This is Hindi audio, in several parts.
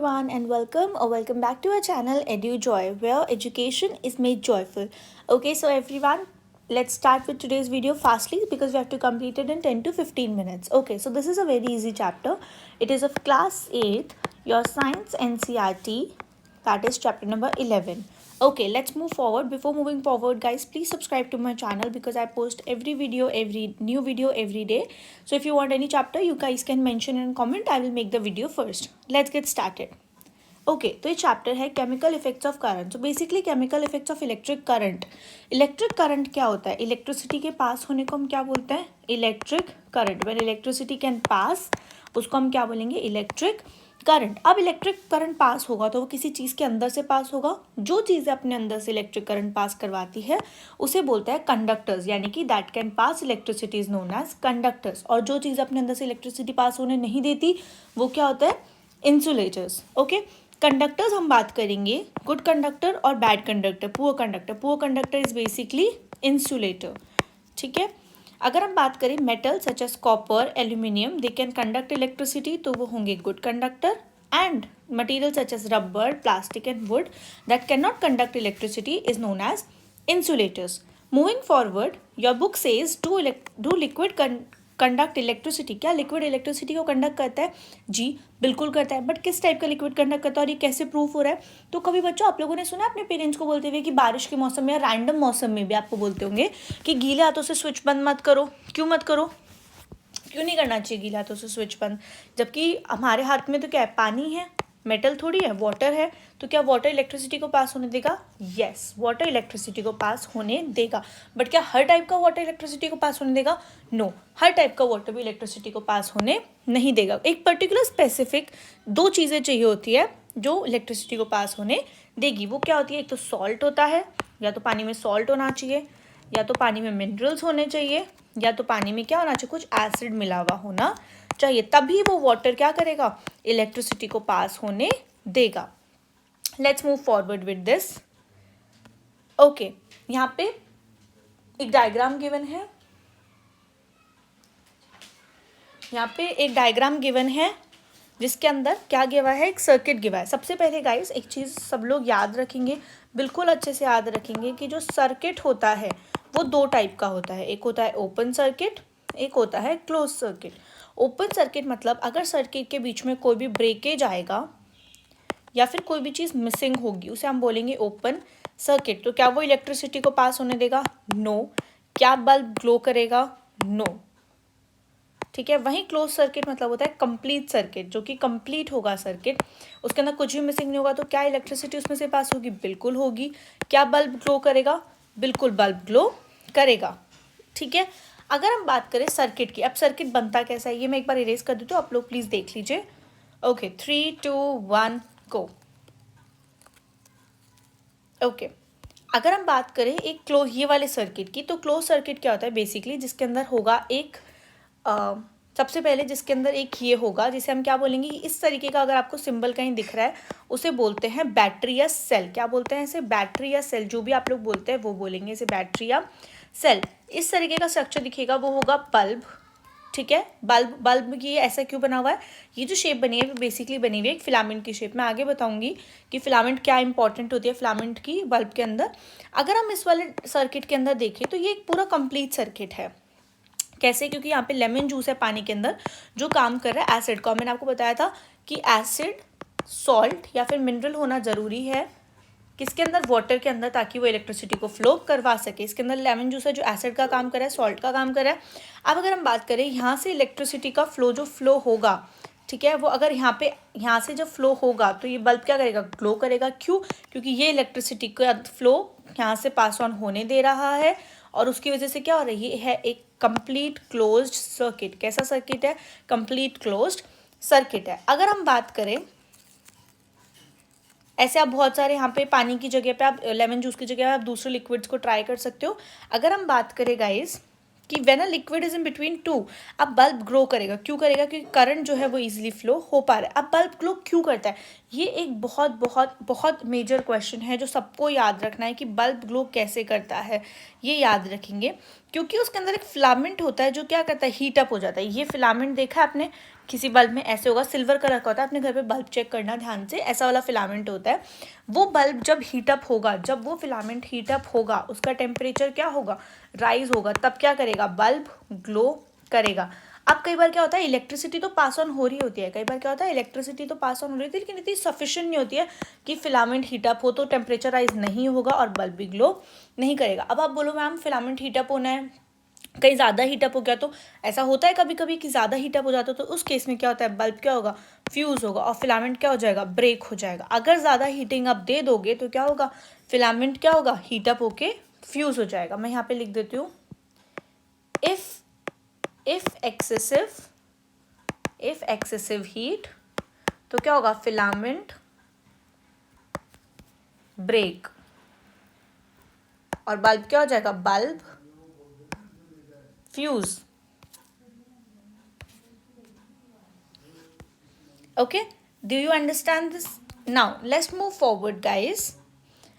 everyone and welcome back to our channel EduJoy where education is made joyful. Okay, so everyone, let's start with today's video fastly because we have to complete it in 10 to 15 minutes. Okay, so this is a very easy chapter. It is of class 8, your science NCERT, that is chapter number 11. Okay, let's move forward. Before moving forward, guys, please subscribe to my channel because I post every new video every day. So if you want any chapter, you guys can mention in comment. I will make the video first. Let's get started. Okay तो ये चैप्टर है केमिकल इफेक्ट्स ऑफ करंट. तो basically chemical effects of electric current. Electric current क्या होता है? इलेक्ट्रिसिटी के पास होने को हम क्या बोलते हैं? Electric current. When electricity can pass, उसको हम क्या बोलेंगे? Electric current. अब इलेक्ट्रिक करंट पास होगा तो वो किसी चीज़ के अंदर से पास होगा. जो चीज़ें अपने अंदर से इलेक्ट्रिक करंट पास करवाती है उसे बोलते हैं कंडक्टर्स, यानी कि that can pass electricity is known as conductors. और जो चीज़ अपने अंदर से इलेक्ट्रिसिटी पास होने नहीं देती वो क्या होता है? इंसुलेटर्स. ओके, कंडक्टर्स हम बात करेंगे, गुड कंडक्टर और bad conductor. Poor conductor, poor conductor is basically insulator. ठीक है. अगर हम बात करें metal such as copper, aluminium, they can conduct electricity, तो वो होंगे good conductor. And material such as rubber, plastic and wood that can not conduct electricity is known as insulators. Moving forward, your book says do liquid conduct electricity. क्या लिक्विड इलेक्ट्रिसिटी को कंडक्ट करता है? जी बिल्कुल करता है. बट किस टाइप का लिक्विड कंडक्ट करता है और ये कैसे प्रूफ हो रहा है? तो कभी बच्चों आप लोगों ने सुना अपने पेरेंट्स को बोलते हुए कि बारिश के मौसम में या रैंडम मौसम में भी आपको बोलते होंगे कि गीले हाथों से स्विच बंद मत करो. क्यों मत करो? क्यों नहीं करना चाहिए गीले हाथों से स्विच बंद? जबकि हमारे हाथ में तो क्या है? पानी है, मेटल थोड़ी है, वाटर है. तो क्या वाटर इलेक्ट्रिसिटी को पास होने देगा? यस, वाटर इलेक्ट्रिसिटी को पास होने देगा. बट क्या हर टाइप का वाटर इलेक्ट्रिसिटी को पास होने देगा? नो, हर टाइप का वाटर भी इलेक्ट्रिसिटी को पास होने नहीं देगा. एक पर्टिकुलर स्पेसिफिक दो चीज़ें चाहिए होती है जो इलेक्ट्रिसिटी को पास होने देगी. वो क्या होती है? एक तो सॉल्ट होता है, या तो पानी में सॉल्ट होना चाहिए, या तो पानी में मिनरल्स होने चाहिए, या तो पानी में क्या होना चाहिए? कुछ एसिड मिला हुआ होना चाहिए. तभी वो वाटर क्या करेगा? इलेक्ट्रिसिटी को पास होने देगा. Let's move forward with this. Okay, यहाँ पे एक डायग्राम गिवन है. यहाँ पे एक डायग्राम गिवन है जिसके अंदर क्या गिवा है? एक सर्किट गिवा है. सबसे पहले गाइस एक चीज़ सब लोग याद रखेंगे, बिल्कुल अच्छे से याद रखेंगे कि जो सर्किट होता है वो दो टाइप का होता है. एक होता है ओपन सर्किट, एक होता है क्लोज सर्किट. ओपन सर्किट मतलब अगर सर्किट के बीच में कोई भी ब्रेकेज आएगा या फिर कोई भी चीज़ मिसिंग होगी उसे हम बोलेंगे ओपन सर्किट. तो क्या वो इलेक्ट्रिसिटी को पास होने देगा? नो. क्या बल्ब ग्लो करेगा? नो. ठीक है. वहीं क्लोज सर्किट मतलब होता है कंप्लीट सर्किट, जो कि कंप्लीट होगा सर्किट, उसके अंदर कुछ भी मिसिंग नहीं होगा. तो क्या इलेक्ट्रिसिटी उसमें से पास होगी? बिल्कुल होगी. क्या बल्ब ग्लो करेगा? बिल्कुल बल्ब ग्लो करेगा. ठीक है. अगर हम बात करें सर्किट की, अब सर्किट बनता कैसा है ये मैं एक बार इरेज कर देती हूँ, आप लोग प्लीज़ देख लीजिए. ओके, 3, 2, 1 गो. ओके, अगर हम बात करें एक क्लोज ये वाले सर्किट की, तो क्लोज सर्किट क्या होता है? बेसिकली जिसके अंदर होगा एक सबसे पहले जिसके अंदर एक ये होगा जिसे हम क्या बोलेंगे? इस तरीके का अगर आपको सिंबल कहीं दिख रहा है उसे बोलते हैं बैटरी या सेल. क्या बोलते हैं इसे? बैटरी या सेल. जो भी आप लोग बोलते हैं वो बोलेंगे इसे बैटरी या सेल. इस तरीके का स्ट्रक्चर दिखेगा, वो होगा बल्ब. ठीक है. बल्ब की ऐसा क्यों बना हुआ है? ये जो शेप बनी है वो बेसिकली बनी हुई है एक फिलामेंट की शेप. मैं आगे बताऊंगी कि फिलामेंट क्या इंपॉर्टेंट होती है फिलामेंट की बल्ब के अंदर. अगर हम इस वाले सर्किट के अंदर देखें तो ये एक पूरा कंप्लीट सर्किट है. कैसे? क्योंकि यहाँ पे लेमन जूस है पानी के अंदर जो काम कर रहा है एसिड का. मैंने आपको बताया था कि एसिड, सॉल्ट या फिर मिनरल होना ज़रूरी है किसके अंदर? वाटर के अंदर, ताकि वो इलेक्ट्रिसिटी को फ्लो करवा सके. इसके अंदर लेमन जूस है जो एसिड का काम कर रहा है, सॉल्ट का काम कर रहा है. अब अगर हम बात करें यहाँ से इलेक्ट्रिसिटी का फ्लो जो फ्लो होगा, ठीक है, वो अगर यहाँ से जब फ्लो होगा तो ये बल्ब क्या करेगा? ग्लो करेगा. क्यों? क्योंकि ये इलेक्ट्रिसिटी का फ्लो यहाँ से पास ऑन होने दे रहा है और उसकी वजह से क्या हो रही है? एक कंप्लीट क्लोज्ड सर्किट. कैसा सर्किट है? कंप्लीट क्लोज्ड सर्किट है. अगर हम बात करें ऐसे आप बहुत सारे यहाँ पे पानी की जगह पे आप लेमन जूस की जगह आप दूसरे लिक्विड्स को ट्राई कर सकते हो. अगर हम बात करें गाइस कि when a liquid is in between two, अब बल्ब ग्रो करेगा. क्यों करेगा? क्योंकि करंट जो है वो इजीली फ्लो हो पा रहा है. अब बल्ब ग्लो क्यों करता है? ये एक बहुत बहुत बहुत मेजर क्वेश्चन है जो सबको याद रखना है कि बल्ब ग्लो कैसे करता है. ये याद रखेंगे क्योंकि उसके अंदर एक फिलामेंट होता है जो क्या करता है, हीट अप हो जाता है। ये फिलामेंट देखा है आपने किसी बल्ब में, ऐसे होगा, सिल्वर कलर का होता है, अपने घर पे बल्ब चेक करना ध्यान से, ऐसा वाला फिलामेंट होता है। वो बल्ब जब हीट अप होगा, जब वो फिलामेंट हीट अप होगा, उसका टेम्परेचर क्या होगा, राइज होगा, तब क्या करेगा, बल्ब ग्लो करेगा। अब कई बार क्या होता है, इलेक्ट्रिसिटी तो पास ऑन हो रही होती है, कई बार क्या होता है, इलेक्ट्रिसिटी तो पास ऑन हो रही होती है, लेकिन इतनी सफिशिएंट नहीं होती है कि फिलामेंट हीटअप हो, तो टेम्परेचर राइज नहीं होगा और बल्ब भी ग्लो नहीं करेगा। अब आप बोलो मैम फिलामेंट हीटअप होना है, कहीं ज़्यादा हीटअप हो गया, तो ऐसा होता है कभी कभी कि ज़्यादा हीटअप हो जाता है, तो उस केस में क्या होता है, बल्ब क्या होगा, फ्यूज़ होगा और फिलामेंट क्या हो जाएगा, ब्रेक हो जाएगा। अगर ज़्यादा हीटिंग आप दे दोगे तो क्या होगा, फिलामेंट क्या होगा, हीटअप होके फ्यूज़ हो जाएगा। मैं यहाँ पे लिख देती हूँ, इफ एक्सेसिव हीट, तो क्या होगा, फिलामेंट ब्रेक और बल्ब क्या हो जाएगा, bulb fuse. Okay, do you understand this? Now let's move forward guys.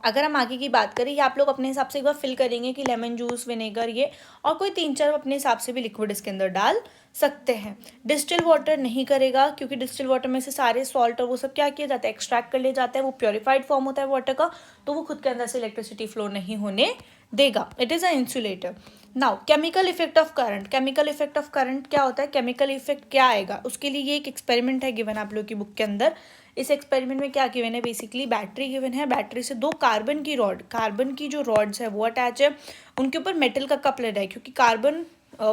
अगर हम आगे की बात करें, ये आप लोग अपने हिसाब से एक बार फिल करेंगे कि लेमन जूस, विनेगर, ये और कोई 3-4 अपने हिसाब से भी लिक्विड इसके अंदर डाल सकते हैं। डिस्टिल वाटर नहीं करेगा, क्योंकि डिस्टिल वाटर में से सारे सॉल्ट और वो सब क्या किया जाता है, एक्सट्रैक्ट कर लिया जाता है, वो प्योरीफाइड फॉर्म होता है वाटर का, तो वो खुद के अंदर से इलेक्ट्रिसिटी फ्लो नहीं होने देगा। It is a insulator. Now chemical effect of current, chemical effect of current क्या होता है, केमिकल इफेक्ट क्या आएगा, उसके लिए ये एक एक्सपेरिमेंट है गिवन आप लोग की बुक के अंदर। इस एक्सपेरिमेंट में क्या गिवन है, बेसिकली बैटरी गिवन है, बैटरी से 2 कार्बन की रॉड, कार्बन की जो रॉड्स है वो अटैच है, उनके ऊपर मेटल का कपलर है, क्योंकि कार्बन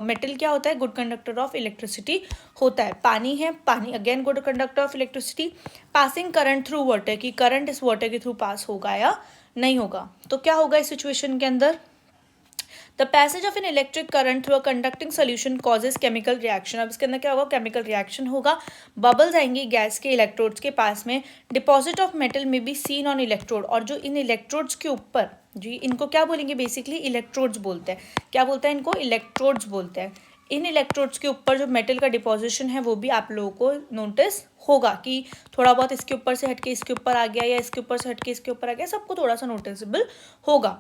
मेटल क्या होता है, गुड कंडक्टर ऑफ इलेक्ट्रिसिटी होता है। पानी है, पानी again good conductor of electricity. Passing current through water, की करंट इस वाटर के थ्रू पास होगा या नहीं होगा। तो क्या होगा इस सिचुएशन के अंदर, the passage of an electric current through a conducting solution causes chemical reaction. अब इसके अंदर क्या होगा, केमिकल रिएक्शन होगा, बबल्स आएंगी गैस के इलेक्ट्रोड्स के पास में, डिपॉजिट ऑफ मेटल में बी सीन ऑन इलेक्ट्रोड, और जो इन इलेक्ट्रोड्स के ऊपर, जी इनको क्या बोलेंगे, बेसिकली इलेक्ट्रोड्स बोलते हैं। क्या बोलते हैं इनको, इलेक्ट्रोड्स बोलते हैं। इन इलेक्ट्रोड्स के ऊपर जो मेटल का डिपोजिशन है वो भी आप लोगों को नोटिस होगा कि थोड़ा बहुत इसके ऊपर से हटके इसके ऊपर आ गया, या इसके ऊपर से हटके इसके ऊपर आ गया, सबको थोड़ा सा नोटिसेबल होगा।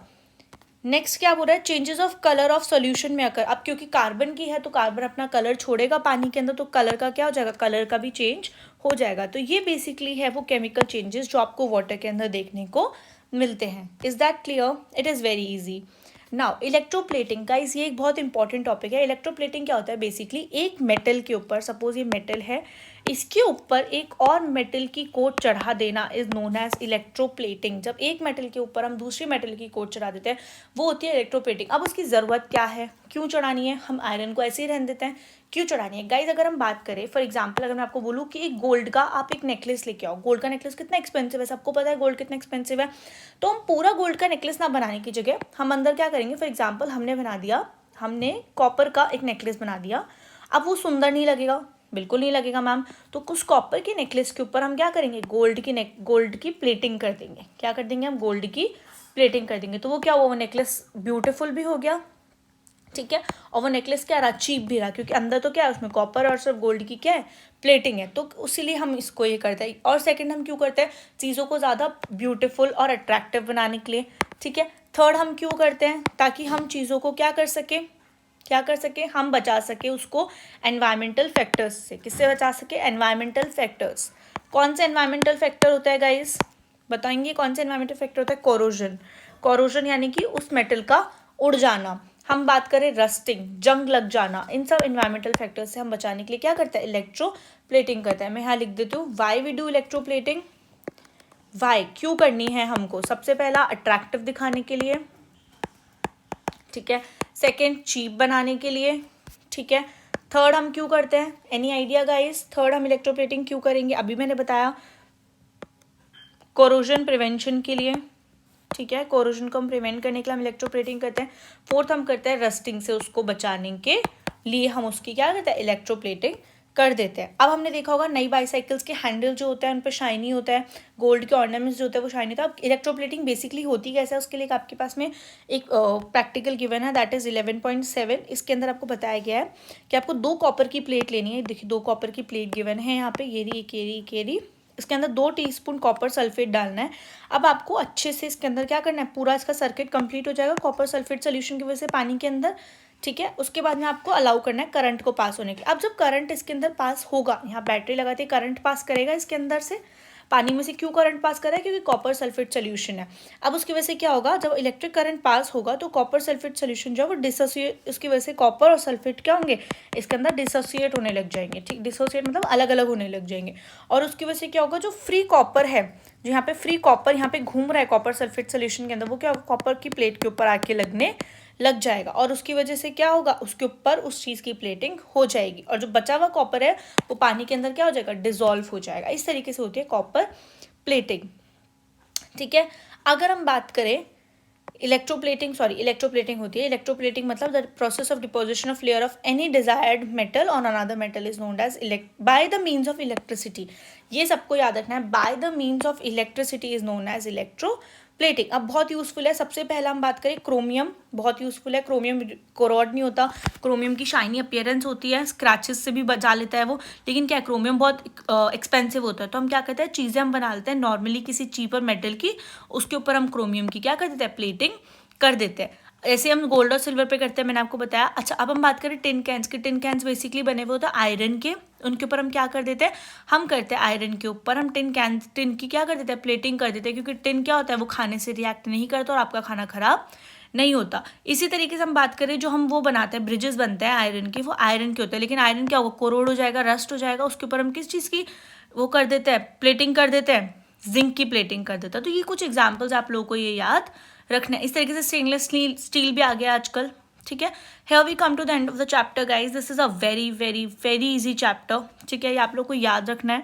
नेक्स्ट क्या बोल रहा है, changes of colour of solution में अकर। अब क्योंकि कार्बन की है तो कार्बन अपना कलर छोड़ेगा पानी के अंदर, तो कलर का क्या हो जाएगा, कलर का भी चेंज हो जाएगा। तो ये बेसिकली है वो केमिकल चेंजेस जो आपको वाटर के अंदर देखने को मिलते हैं। Is that clear? It is very easy. Now electroplating guys, ये एक बहुत इंपॉर्टेंट टॉपिक है। इलेक्ट्रोप्लेटिंग क्या होता है, बेसिकली एक मेटल के ऊपर, सपोज ये मेटल है, इसके ऊपर एक और मेटल की कोट चढ़ा देना इज नोन एज इलेक्ट्रोप्लेटिंग। जब एक मेटल के ऊपर हम दूसरी मेटल की कोट चढ़ा देते हैं वो होती है इलेक्ट्रोप्लेटिंग। अब उसकी ज़रूरत क्या है, क्यों चढ़ानी है, हम आयरन को ऐसे ही रहने देते हैं, क्यों चढ़ानी है गाइज? अगर हम बात करें फॉर एग्जाम्पल, अगर मैं आपको बोलूँ कि एक गोल्ड का आप एक नेकलेस लेके आओ, गोल्ड का नेकलेस कितना एक्सपेंसिव है, सबको पता है गोल्ड कितना एक्सपेंसिव है, तो हम पूरा गोल्ड का नेकलेस ना बनाने की जगह हम अंदर क्या करेंगे, फॉर एग्जाम्पल हमने बना दिया, हमने कॉपर का एक नेकलेस बना दिया। अब वो सुंदर नहीं लगेगा, बिल्कुल नहीं लगेगा मैम, तो कुछ कॉपर के नेकलेस के ऊपर हम क्या करेंगे, गोल्ड की प्लेटिंग कर देंगे। क्या कर देंगे हम, गोल्ड की प्लेटिंग कर देंगे, तो वो क्या हुआ, वो नेकलेस ब्यूटीफुल भी हो गया, ठीक है, और वो नेकलेस क्या रहा, चीप भी रहा, क्योंकि अंदर तो क्या है उसमें कॉपर और सिर्फ गोल्ड की क्या है, प्लेटिंग है, तो उसीलिए हम इसको ये करते हैं। और सेकंड हम क्यों करते हैं, चीज़ों को ज़्यादा ब्यूटीफुल और अट्रैक्टिव बनाने के लिए, ठीक है। थर्ड हम क्यों करते हैं, ताकि हम चीज़ों को क्या कर सके, क्या कर सके, हम बचा सके उसको एनवायरमेंटल फैक्टर्स से। किससे बचा सके, एनवायरमेंटल फैक्टर्स। कौन से एनवायरमेंटल फैक्टर होता है गाइस, बताएंगे कौन से एनवायरमेंटल फैक्टर होता है, कोरोजन। कोरोजन यानी कि उस मेटल का उड़ जाना। हम बात करें रस्टिंग, जंग लग जाना, इन सब एनवायरमेंटल फैक्टर से हम बचाने के लिए क्या करता है, इलेक्ट्रोप्लेटिंग करता है। मैं यहाँ लिख देती हूँ, why we do electroplating. Why क्यों करनी है हमको, सबसे पहला अट्रैक्टिव दिखाने के लिए, ठीक है। सेकेंड चीप बनाने के लिए, ठीक है। थर्ड हम क्यों करते हैं, एनी आइडिया गाइस, थर्ड हम इलेक्ट्रोप्लेटिंग क्यों करेंगे, अभी मैंने बताया कोरोजन प्रिवेंशन के लिए, ठीक है, कोरोजन को हम प्रिवेंट करने के लिए हम इलेक्ट्रोप्लेटिंग करते हैं। फोर्थ हम करते हैं रस्टिंग से उसको बचाने के लिए हम उसकी क्या करते हैं, इलेक्ट्रोप्लेटिंग कर देते हैं। अब हमने देखा होगा नई बाईसाइकिल्स के हैंडल जो होता है उन पर शाइनी होता है, गोल्ड के ऑर्नामेंट्स जो होते हैं वो शाइनी होता है। अब इलेक्ट्रोप्लेटिंग बेसिकली होती कैसे है, उसके लिए आपके पास में एक प्रैक्टिकल गिवन है, दैट इज 11.7। इसके अंदर आपको बताया गया है कि आपको 2 कॉपर की प्लेट लेनी है। देखिए 2 कॉपर की प्लेट गिवन है यहाँ पे, ये रही एक, ये रही एक, ये रही। इसके अंदर 2 टीस्पून कॉपर सल्फेट डालना है। अब आपको अच्छे से इसके अंदर क्या करना है, पूरा इसका सर्किट कंप्लीट हो जाएगा कॉपर सल्फेट सोल्यूशन की वजह से पानी के अंदर, ठीक है। उसके बाद में आपको अलाउ करना है करंट को पास होने के। अब जब करंट इसके अंदर पास होगा, यहाँ बैटरी लगाते करंट पास करेगा इसके अंदर से, पानी में से क्यों करंट पास कर रहा है, क्योंकि कॉपर सल्फेट सोल्यूशन है। अब उसकी वजह से क्या होगा, जब इलेक्ट्रिक करंट पास होगा तो कॉपर सल्फेट सोल्यूशन जो है वो डिसोसिएट, उसकी वजह से कॉपर और सल्फेट क्या होंगे, इसके अंदर डिसोसिएट होने लग जाएंगे, ठीक। डिसोसिएट मतलब अलग अलग होने लग जाएंगे। और उसकी वजह से क्या होगा, जो फ्री कॉपर है, जो यहाँ पे फ्री कॉपर यहाँ पे घूम रहा है कॉपर सल्फेट सोल्यूशन के अंदर, वो क्या होगा, कॉपर की प्लेट के ऊपर आके लगने लग जाएगा। और उसकी वजह से क्या होगा, उसके ऊपर उस चीज़ की प्लेटिंग हो जाएगी, और जो बचा हुआ कॉपर है वो पानी के अंदर क्या हो जाएगा, डिजोल्व हो जाएगा। इस तरीके से होती है कॉपर प्लेटिंग, ठीक है। अगर हम बात करें इलेक्ट्रोप्लेटिंग होती है। इलेक्ट्रोप्लेटिंग मतलब the process of deposition of layer of any desired metal on another metal is known as by the means of electricity. ये सबको याद रखना है, by the means of electricity is known as electroplating. अब बहुत यूजफुल है। सबसे पहला हम बात करें क्रोमियम, बहुत यूजफुल है। क्रोमियम कोरोड नहीं होता, क्रोमियम की शाइनी अपीयरेंस होती है, स्क्रैचेस से भी बचा लेता है वो, लेकिन क्या है, क्रोमियम बहुत एक्सपेंसिव होता है। तो हम क्या करते हैं, चीज़ें हम बना लेते हैं नॉर्मली किसी चीपर मेटल की, उसके ऊपर हम क्रोमियम की क्या कर देते हैं, प्लेटिंग कर देते हैं। ऐसे हम गोल्ड और सिल्वर पे करते हैं, मैंने आपको बताया। अच्छा, अब हम बात करें टिन कैंस की। टिन कैंस बेसिकली बने हुए होते हैं आयरन के, उनके ऊपर हम क्या कर देते हैं, हम करते हैं आयरन के ऊपर हम टिन की क्या कर देते हैं, प्लेटिंग कर देते हैं, क्योंकि टिन क्या होता है, वो खाने से रिएक्ट नहीं करता और आपका खाना खराब नहीं होता। इसी तरीके से हम बात करें, जो हम वो बनाते हैं, ब्रिजेस बनते हैं आयरन के, वो आयरन के होते हैं, लेकिन आयरन क्या होगा, कोरोड हो जाएगा, रस्ट हो जाएगा, उसके ऊपर हम किस चीज़ की वो कर देते हैं, प्लेटिंग कर देते हैं, जिंक की प्लेटिंग कर देता है। तो ये कुछ एग्जाम्पल्स आप लोगों को ये याद रखना है। इस तरीके से स्टेनलेस स्टील भी आ गया आजकल, ठीक है। Here we come to the end of the chapter guys. This is a very very very easy chapter, ठीक है। ये आप लोग को याद रखना है।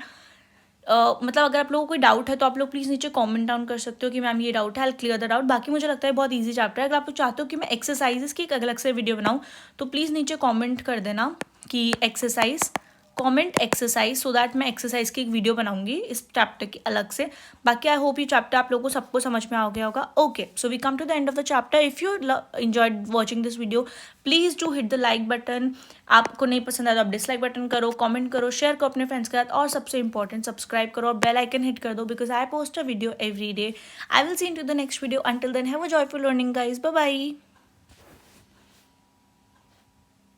मतलब अगर आप लोगों को कोई डाउट है तो आप लोग प्लीज़ नीचे कमेंट डाउन कर सकते हो कि मैम ये डाउट है, आई क्लियर द डाउट। बाकी मुझे लगता है बहुत इजी चैप्टर है। अगर आप लोग चाहते हो कि मैं एक्सरसाइजेस की एक अलग से वीडियो बनाऊँ तो प्लीज़ नीचे कमेंट कर देना कि एक्सरसाइज सो दैट मैं एक्सरसाइज की एक वीडियो बनाऊंगी इस चैप्टर की अलग से। बाकी आई होप ये चैप्टर आप लोगों को सबको समझ में आ गया होगा। Okay, so we come to the end of the chapter. If you enjoyed watching this video please do hit the like button. आपको नहीं पसंद आया तो आप डिसलाइक बटन करो, कमेंट करो, शेयर करो अपने फ्रेंड्स के साथ, और सबसे इंपॉर्टेंट सब्सक्राइब करो और बेल आइकन हिट कर दो, because I post a video every day. I will see in to the next video. Until then have a joyful learning guys, bye bye.